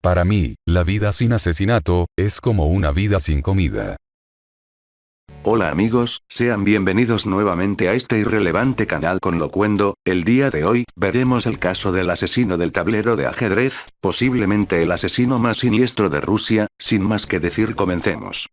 Para mí, la vida sin asesinato, es como una vida sin comida. Hola amigos, sean bienvenidos nuevamente a este irrelevante canal con Locuendo. El día de hoy, veremos el caso del asesino del tablero de ajedrez, posiblemente el asesino más siniestro de Rusia. Sin más que decir, comencemos.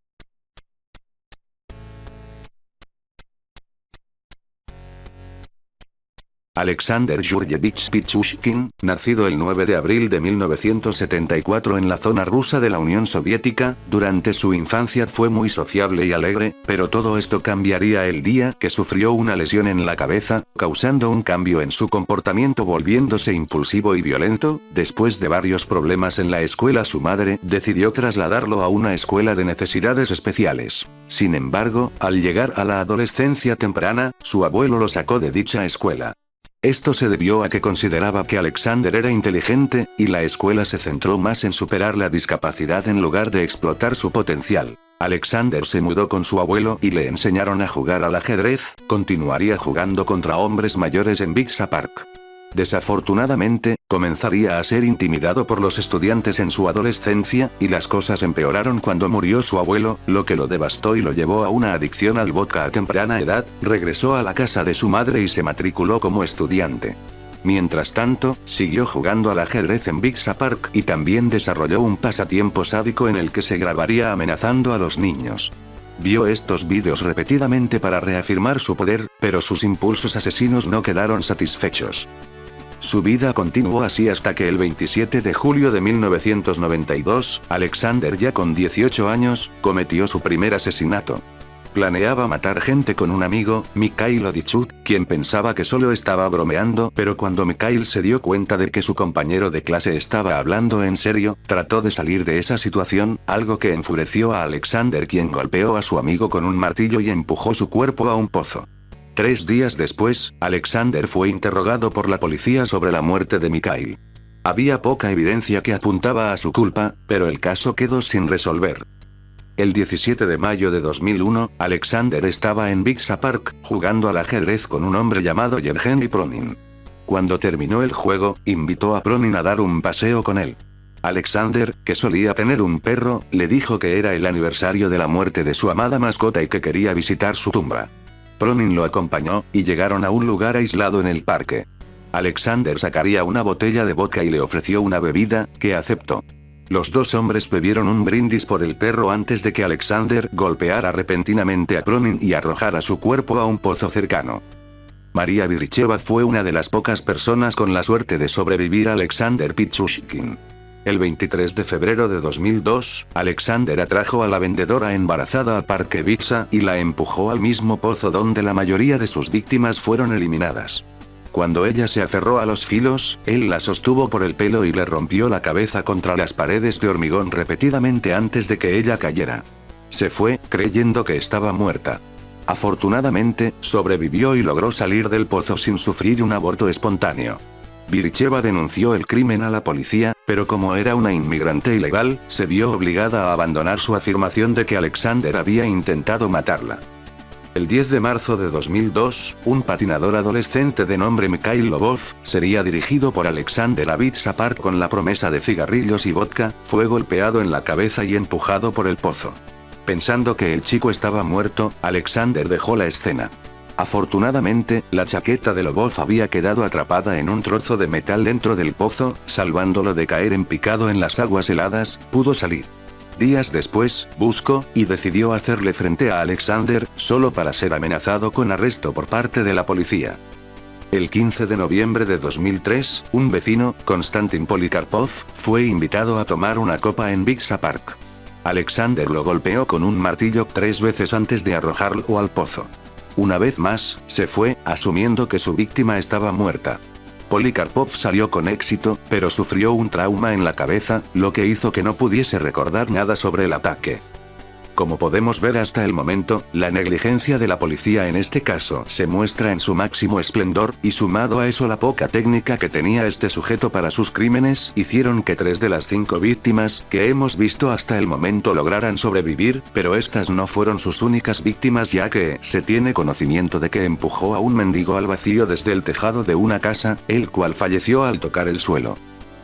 Alexander Yurjevich Pichushkin, nacido el 9 de abril de 1974 en la zona rusa de la Unión Soviética, durante su infancia fue muy sociable y alegre, pero todo esto cambiaría el día que sufrió una lesión en la cabeza, causando un cambio en su comportamiento volviéndose impulsivo y violento. Después de varios problemas en la escuela, su madre decidió trasladarlo a una escuela de necesidades especiales. Sin embargo, al llegar a la adolescencia temprana, su abuelo lo sacó de dicha escuela. Esto se debió a que consideraba que Alexander era inteligente, y la escuela se centró más en superar la discapacidad en lugar de explotar su potencial. Alexander se mudó con su abuelo y le enseñaron a jugar al ajedrez. Continuaría jugando contra hombres mayores en Vixa Park. Desafortunadamente, comenzaría a ser intimidado por los estudiantes en su adolescencia, y las cosas empeoraron cuando murió su abuelo, lo que lo devastó y lo llevó a una adicción al vodka a temprana edad. Regresó a la casa de su madre y se matriculó como estudiante. Mientras tanto, siguió jugando al ajedrez en Vixa Park y también desarrolló un pasatiempo sádico en el que se grabaría amenazando a los niños. Vio estos vídeos repetidamente para reafirmar su poder, pero sus impulsos asesinos no quedaron satisfechos. Su vida continuó así hasta que el 27 de julio de 1992, Alexander, ya con 18 años, cometió su primer asesinato. Planeaba matar gente con un amigo, Mikhail Odichuk, quien pensaba que solo estaba bromeando, pero cuando Mikhail se dio cuenta de que su compañero de clase estaba hablando en serio, trató de salir de esa situación, algo que enfureció a Alexander, quien golpeó a su amigo con un martillo y empujó su cuerpo a un pozo. 3 días después, Alexander fue interrogado por la policía sobre la muerte de Mikhail. Había poca evidencia que apuntaba a su culpa, pero el caso quedó sin resolver. El 17 de mayo de 2001, Alexander estaba en Vixa Park, jugando al ajedrez con un hombre llamado Yevgeny Pronin. Cuando terminó el juego, invitó a Pronin a dar un paseo con él. Alexander, que solía tener un perro, le dijo que era el aniversario de la muerte de su amada mascota y que quería visitar su tumba. Pronin lo acompañó, y llegaron a un lugar aislado en el parque. Alexander sacaría una botella de vodka y le ofreció una bebida, que aceptó. Los dos hombres bebieron un brindis por el perro antes de que Alexander golpeara repentinamente a Pronin y arrojara su cuerpo a un pozo cercano. María Viricheva fue una de las pocas personas con la suerte de sobrevivir a Alexander Pichushkin. El 23 de febrero de 2002, Alexander atrajo a la vendedora embarazada al parque Vixa y la empujó al mismo pozo donde la mayoría de sus víctimas fueron eliminadas. Cuando ella se aferró a los filos, él la sostuvo por el pelo y le rompió la cabeza contra las paredes de hormigón repetidamente antes de que ella cayera. Se fue, creyendo que estaba muerta. Afortunadamente, sobrevivió y logró salir del pozo sin sufrir un aborto espontáneo. Viricheva denunció el crimen a la policía, pero como era una inmigrante ilegal, se vio obligada a abandonar su afirmación de que Alexander había intentado matarla. El 10 de marzo de 2002, un patinador adolescente de nombre Mikhail Lobov, sería dirigido por Alexander a Vixa Park con la promesa de cigarrillos y vodka, fue golpeado en la cabeza y empujado por el pozo. Pensando que el chico estaba muerto, Alexander dejó la escena. Afortunadamente, la chaqueta de Lobov había quedado atrapada en un trozo de metal dentro del pozo, salvándolo de caer en picado en las aguas heladas. Pudo salir. Días después, buscó, y decidió hacerle frente a Alexander, solo para ser amenazado con arresto por parte de la policía. El 15 de noviembre de 2003, un vecino, Konstantin Polikarpov, fue invitado a tomar una copa en Vixa Park. Alexander lo golpeó con un martillo 3 veces antes de arrojarlo al pozo. Una vez más, se fue, asumiendo que su víctima estaba muerta. Polikarpov salió con éxito, pero sufrió un trauma en la cabeza, lo que hizo que no pudiese recordar nada sobre el ataque. Como podemos ver hasta el momento, la negligencia de la policía en este caso se muestra en su máximo esplendor, y sumado a eso la poca técnica que tenía este sujeto para sus crímenes, hicieron que 3 de las 5 víctimas que hemos visto hasta el momento lograran sobrevivir, pero estas no fueron sus únicas víctimas, ya que se tiene conocimiento de que empujó a un mendigo al vacío desde el tejado de una casa, el cual falleció al tocar el suelo.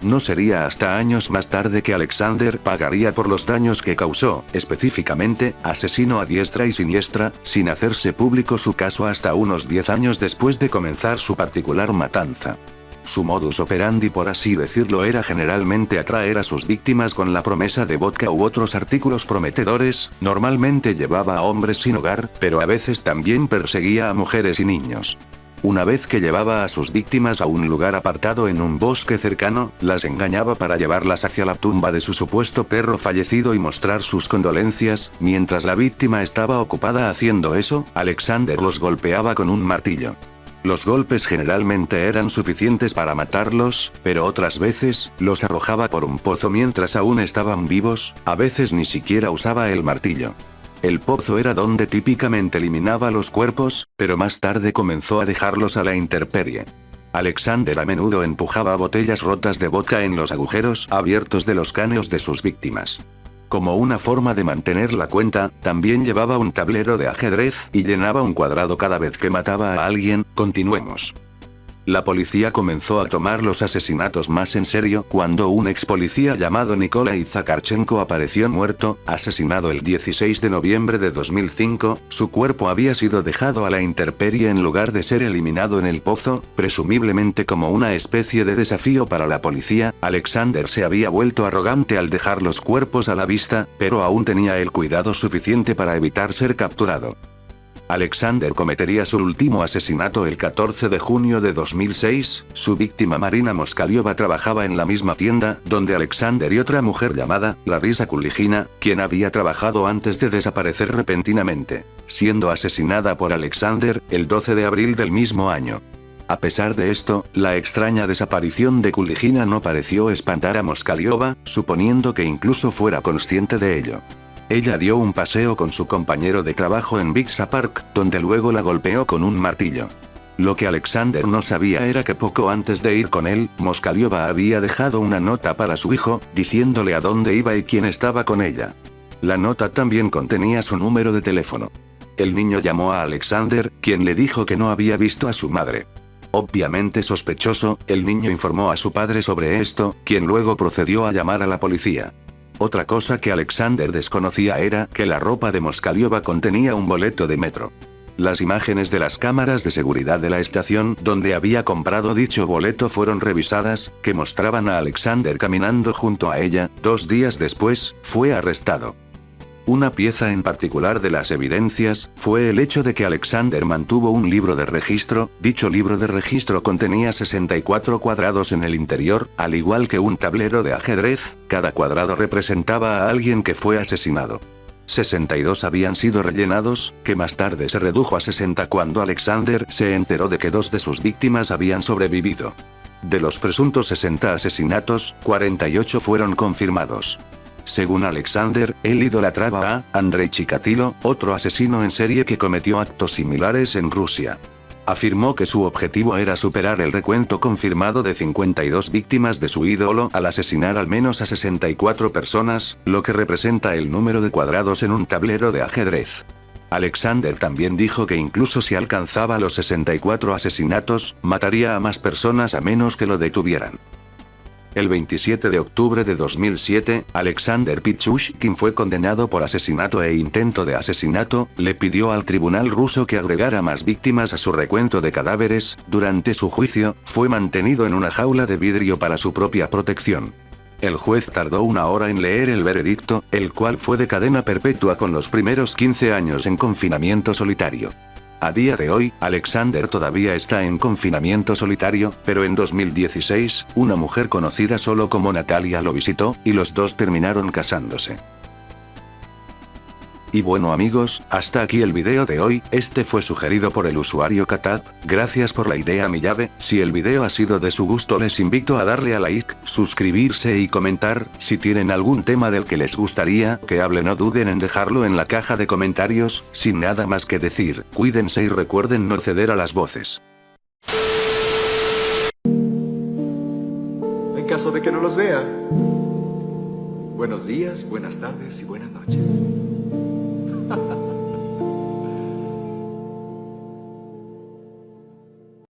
No sería hasta años más tarde que Alexander pagaría por los daños que causó, específicamente, asesino a diestra y siniestra, sin hacerse público su caso hasta unos 10 años después de comenzar su particular matanza. Su modus operandi, por así decirlo, era generalmente atraer a sus víctimas con la promesa de vodka u otros artículos prometedores. Normalmente llevaba a hombres sin hogar, pero a veces también perseguía a mujeres y niños. Una vez que llevaba a sus víctimas a un lugar apartado en un bosque cercano, las engañaba para llevarlas hacia la tumba de su supuesto perro fallecido y mostrar sus condolencias. Mientras la víctima estaba ocupada haciendo eso, Alexander los golpeaba con un martillo. Los golpes generalmente eran suficientes para matarlos, pero otras veces, los arrojaba por un pozo mientras aún estaban vivos. A veces ni siquiera usaba el martillo. El pozo era donde típicamente eliminaba los cuerpos, pero más tarde comenzó a dejarlos a la intemperie. Alexander a menudo empujaba botellas rotas de vodka en los agujeros abiertos de los cráneos de sus víctimas. Como una forma de mantener la cuenta, también llevaba un tablero de ajedrez y llenaba un cuadrado cada vez que mataba a alguien. Continuemos. La policía comenzó a tomar los asesinatos más en serio cuando un ex policía llamado Nikolai Zakharchenko apareció muerto, asesinado el 16 de noviembre de 2005. Su cuerpo había sido dejado a la intemperie en lugar de ser eliminado en el pozo, presumiblemente como una especie de desafío para la policía. Alexander se había vuelto arrogante al dejar los cuerpos a la vista, pero aún tenía el cuidado suficiente para evitar ser capturado. Alexander cometería su último asesinato el 14 de junio de 2006, su víctima Marina Moskaliova trabajaba en la misma tienda, donde Alexander y otra mujer llamada Larisa Kulijina, quien había trabajado antes de desaparecer repentinamente, siendo asesinada por Alexander, el 12 de abril del mismo año. A pesar de esto, la extraña desaparición de Kulijina no pareció espantar a Moskaliova, suponiendo que incluso fuera consciente de ello. Ella dio un paseo con su compañero de trabajo en Vixha Park, donde luego la golpeó con un martillo. Lo que Alexander no sabía era que poco antes de ir con él, Moskaliova había dejado una nota para su hijo, diciéndole a dónde iba y quién estaba con ella. La nota también contenía su número de teléfono. El niño llamó a Alexander, quien le dijo que no había visto a su madre. Obviamente sospechoso, el niño informó a su padre sobre esto, quien luego procedió a llamar a la policía. Otra cosa que Alexander desconocía era que la ropa de Moskaliova contenía un boleto de metro. Las imágenes de las cámaras de seguridad de la estación donde había comprado dicho boleto fueron revisadas, que mostraban a Alexander caminando junto a ella. 2 días después, fue arrestado. Una pieza en particular de las evidencias fue el hecho de que Alexander mantuvo un libro de registro. Dicho libro de registro contenía 64 cuadrados en el interior, al igual que un tablero de ajedrez. Cada cuadrado representaba a alguien que fue asesinado. 62 habían sido rellenados, que más tarde se redujo a 60 cuando Alexander se enteró de que 2 de sus víctimas habían sobrevivido. De los presuntos 60 asesinatos, 48 fueron confirmados. Según Alexander, él idolatraba a Andrei Chikatilo, otro asesino en serie que cometió actos similares en Rusia. Afirmó que su objetivo era superar el recuento confirmado de 52 víctimas de su ídolo al asesinar al menos a 64 personas, lo que representa el número de cuadrados en un tablero de ajedrez. Alexander también dijo que incluso si alcanzaba los 64 asesinatos, mataría a más personas a menos que lo detuvieran. El 27 de octubre de 2007, Alexander Pichushkin fue condenado por asesinato e intento de asesinato. Le pidió al tribunal ruso que agregara más víctimas a su recuento de cadáveres. Durante su juicio, fue mantenido en una jaula de vidrio para su propia protección. El juez tardó 1 hora en leer el veredicto, el cual fue de cadena perpetua con los primeros 15 años en confinamiento solitario. A día de hoy, Alexander todavía está en confinamiento solitario, pero en 2016, una mujer conocida solo como Natalia lo visitó, y los dos terminaron casándose. Y bueno amigos, hasta aquí el video de hoy. Este fue sugerido por el usuario Katap. Gracias por la idea mi llave. Si el video ha sido de su gusto les invito a darle a like, suscribirse y comentar. Si tienen algún tema del que les gustaría que hable no duden en dejarlo en la caja de comentarios. Sin nada más que decir, cuídense y recuerden no ceder a las voces. En caso de que no los vea, buenos días, buenas tardes y buenas noches.